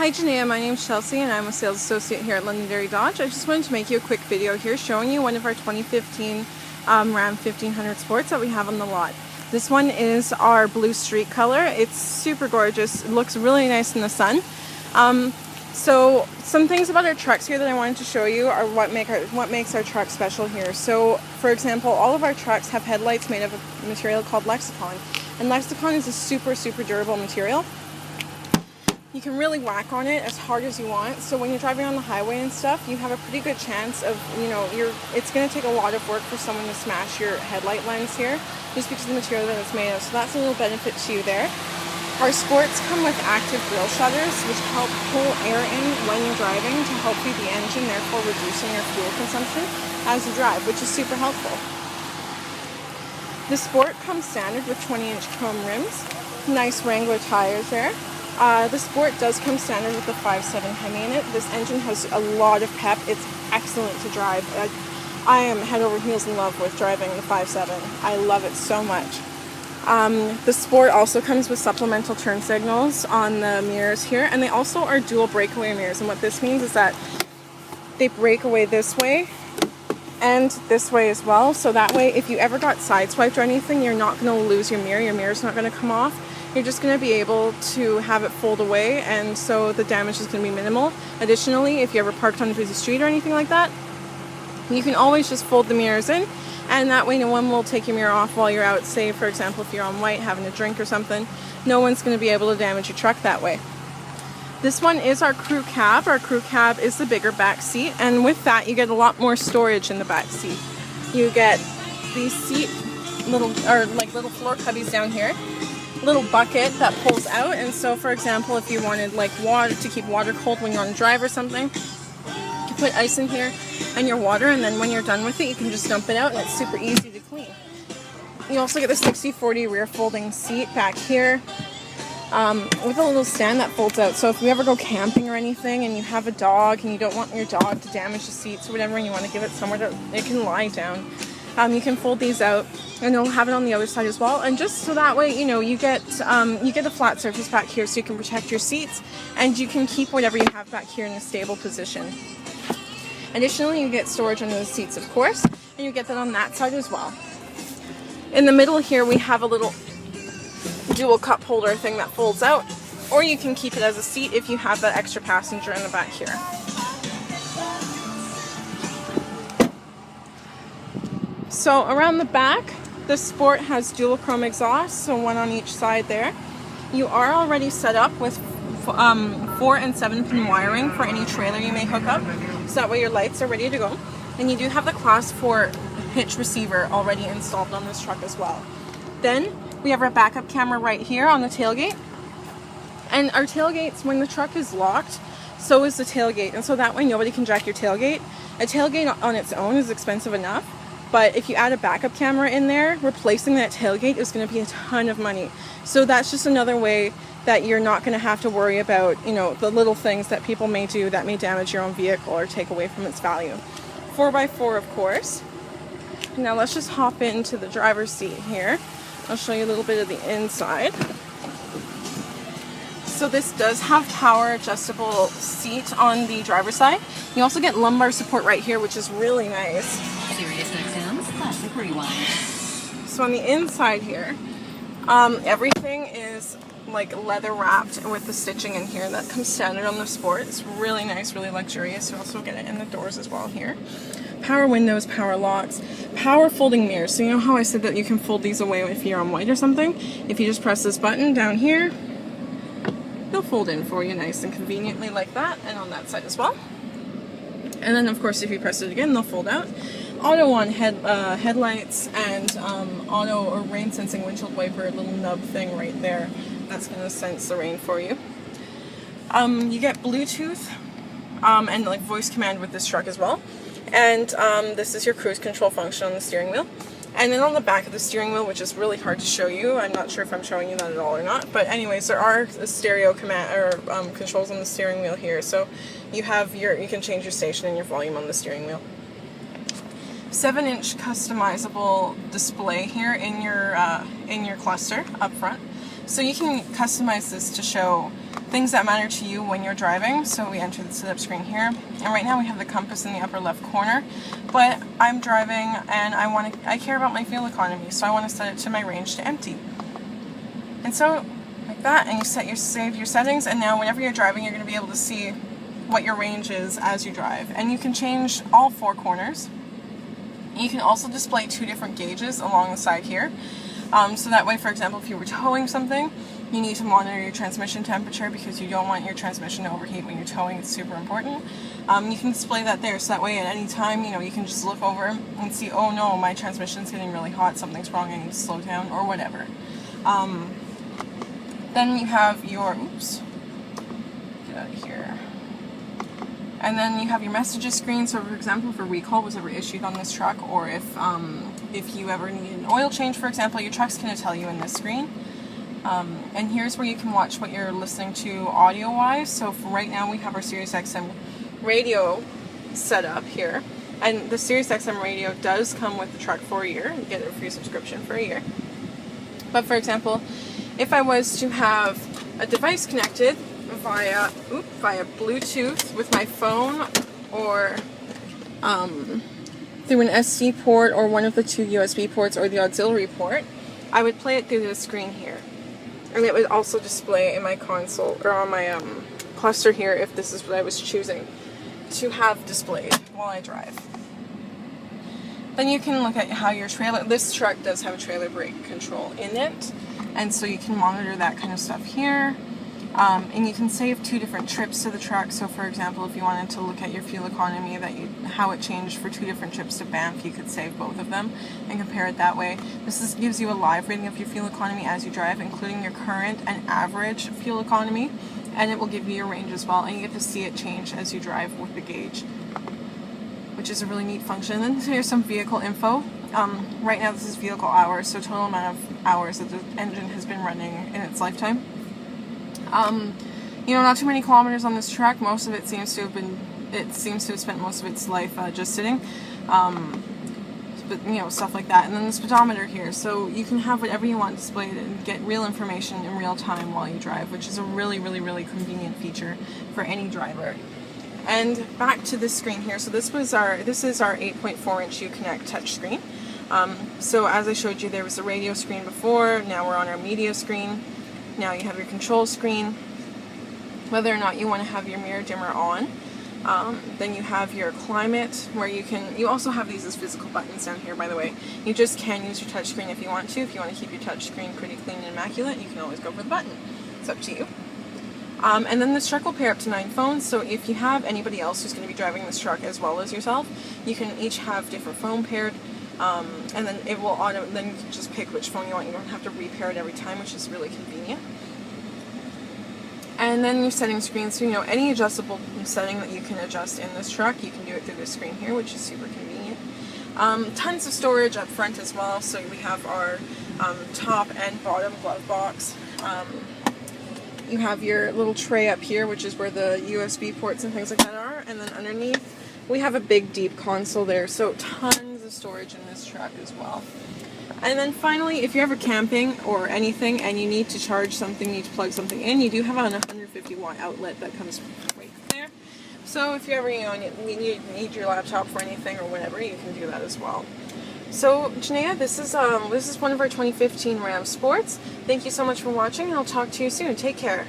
Hi Janaea, my name's Chelsea and I'm a sales associate here at Londonderry Dodge. I just wanted to make you a quick video here showing you one of our 2015 Ram 1500 Sports that we have on the lot. This one is our blue streak color. It's super gorgeous. It looks really nice in the sun. So some things about our trucks here that I wanted to show you are what makes our truck special here. So for example, all of our trucks have headlights made of a material called Lexicon. And Lexicon is a super durable material. You can really whack on it as hard as you want, so when you're driving on the highway and stuff, you have a pretty good chance of, it's going to take a lot of work for someone to smash your headlight lens here, just because of the material that it's made of, so that's a little benefit to you there. Our Sports come with active grille shutters, which help pull air in when you're driving to help feed the engine, therefore reducing your fuel consumption as you drive, which is super helpful. The Sport comes standard with 20-inch chrome rims, nice Wrangler tires there. The Sport does come standard with the 5.7 Hemi in it. This engine has a lot of pep. It's excellent to drive. I am head over heels in love with driving the 5.7. I love it so much. The Sport also comes with supplemental turn signals on the mirrors here, and they also are dual breakaway mirrors. And what this means is that they break away this way and this way as well. So that way, if you ever got sideswiped or anything, you're not going to lose your mirror. Your mirror's not going to come off. You're just going to be able to have it fold away, and so the damage is going to be minimal. Additionally, if you ever parked on a busy street or anything like that, you can always just fold the mirrors in, and that way no one will take your mirror off while you're out. Say, for example, if you're on white having a drink or something, no one's going to be able to damage your truck that way. This one is our crew cab. Our crew cab is the bigger back seat, and with that you get a lot more storage in the back seat. You get these little floor cubbies down here, little bucket that pulls out, and so for example, if you wanted like water to keep water cold when you're on a drive or something, you put ice in here and your water, and then when you're done with it you can just dump it out and it's super easy to clean. You also get the 60/40 rear folding seat back here with a little stand that folds out, so if you ever go camping or anything and you have a dog and you don't want your dog to damage the seats or whatever and you want to give it somewhere that it can lie down, you can fold these out, and they'll have it on the other side as well. And just so that way, you get a flat surface back here, so you can protect your seats, and you can keep whatever you have back here in a stable position. Additionally, you get storage under the seats, of course, and you get that on that side as well. In the middle here, we have a little dual cup holder thing that folds out, or you can keep it as a seat if you have that extra passenger in the back here. So around the back, the Sport has dual chrome exhaust, so one on each side there. You are already set up with 4 and 7 pin wiring for any trailer you may hook up, so that way your lights are ready to go. And you do have the Class 4 hitch receiver already installed on this truck as well. Then we have our backup camera right here on the tailgate. And our tailgates, when the truck is locked, so is the tailgate, and so that way nobody can jack your tailgate. A tailgate on its own is expensive enough, but if you add a backup camera in there, replacing that tailgate is going to be a ton of money. So that's just another way that you're not going to have to worry about, the little things that people may do that may damage your own vehicle or take away from its value. 4x4, of course. Now let's just hop into the driver's seat here. I'll show you a little bit of the inside. So this does have power adjustable seat on the driver's side. You also get lumbar support right here, which is really nice. Classic Rewind. So on the inside here, everything is like leather wrapped with the stitching in here that comes standard on the Sport. It's really nice, really luxurious. You also get it in the doors as well here. Power windows, power locks, power folding mirrors. So you know how I said that you can fold these away if you're on white or something? If you just press this button down here, they'll fold in for you nice and conveniently like that, and on that side as well. And then of course if you press it again, they'll fold out. Auto on headlights, and auto or rain sensing windshield wiper little nub thing right there. That's going to sense the rain for you. You get Bluetooth and like voice command with this truck as well. And this is your cruise control function on the steering wheel. And then on the back of the steering wheel, which is really hard to show you, I'm not sure if I'm showing you that at all or not, but anyways, there are stereo command or controls on the steering wheel here. So you can change your station and your volume on the steering wheel. 7-inch customizable display here in your cluster up front. So you can customize this to show things that matter to you when you're driving. So we enter the setup screen here, and right now we have the compass in the upper left corner, but I'm driving and I care about my fuel economy, so I want to set it to my range to empty. And so like that, and you save your settings, and now whenever you're driving you're going to be able to see what your range is as you drive. And you can change all 4 corners. You can also display 2 different gauges along the side here. So that way, for example, if you were towing something, you need to monitor your transmission temperature because you don't want your transmission to overheat when you're towing. It's super important. You can display that there, so that way at any time, you know, you can just look over and see, oh no, my transmission's getting really hot, something's wrong, I need to slow down, or whatever. Then you have your, oops, get out of here. And then you have your messages screen. So for example, if a recall was ever issued on this truck, or if you ever need an oil change, for example, your truck's going to tell you in this screen. And here's where you can watch what you're listening to audio-wise. So for right now we have our SiriusXM radio set up here. And the SiriusXM radio does come with the truck for a year. You get a free subscription for a year. But for example, if I was to have a device connected via Bluetooth with my phone, or through an SD port, or one of the 2 USB ports, or the auxiliary port, I would play it through the screen here. And it would also display in my console, or on my cluster here, if this is what I was choosing to have displayed while I drive. Then you can look at how your trailer, this truck does have a trailer brake control in it, and so you can monitor that kind of stuff here. And you can save 2 different trips to the truck. So for example, if you wanted to look at your fuel economy, how it changed for 2 different trips to Banff, you could save both of them and compare it that way. This gives you a live rating of your fuel economy as you drive, including your current and average fuel economy, and it will give you your range as well, and you get to see it change as you drive with the gauge, which is a really neat function. And then here's some vehicle info. Right now this is vehicle hours, so total amount of hours that the engine has been running in its lifetime. You know, not too many kilometers on this truck. Most of it seems to have spent most of its life just sitting. But, you know, stuff like that. And then the speedometer here, so you can have whatever you want displayed and get real information in real time while you drive, which is a really, really, really convenient feature for any driver. And back to this screen here. So this is our 8.4-inch Uconnect touchscreen. So as I showed you, there was a radio screen before. Now we're on our media screen. Now you have your control screen, whether or not you want to have your mirror dimmer on. Then you have your climate, where you also have these as physical buttons down here, by the way. You just can use your touchscreen if you want to. If you want to keep your touchscreen pretty clean and immaculate, you can always go for the button. It's up to you. And then this truck will pair up to 9 phones, so if you have anybody else who's going to be driving this truck as well as yourself, you can each have different phone paired. And then it will then you can just pick which phone you want. You don't have to repair it every time, which is really convenient. And then your settings screen, so you know, any adjustable setting that you can adjust in this truck, you can do it through this screen here, which is super convenient. Tons of storage up front as well, so we have our top and bottom glove box. You have your little tray up here, which is where the USB ports and things like that are, and then underneath we have a big deep console there, so tons of storage in this truck as well. And then finally, if you're ever camping or anything and you need to charge something, you need to plug something in, you do have a 150 watt outlet that comes right there. So if you ever, you need your laptop for anything or whatever, you can do that as well. So Janaea, this is one of our 2015 Ram Sports. Thank you so much for watching, and I'll talk to you soon. Take care.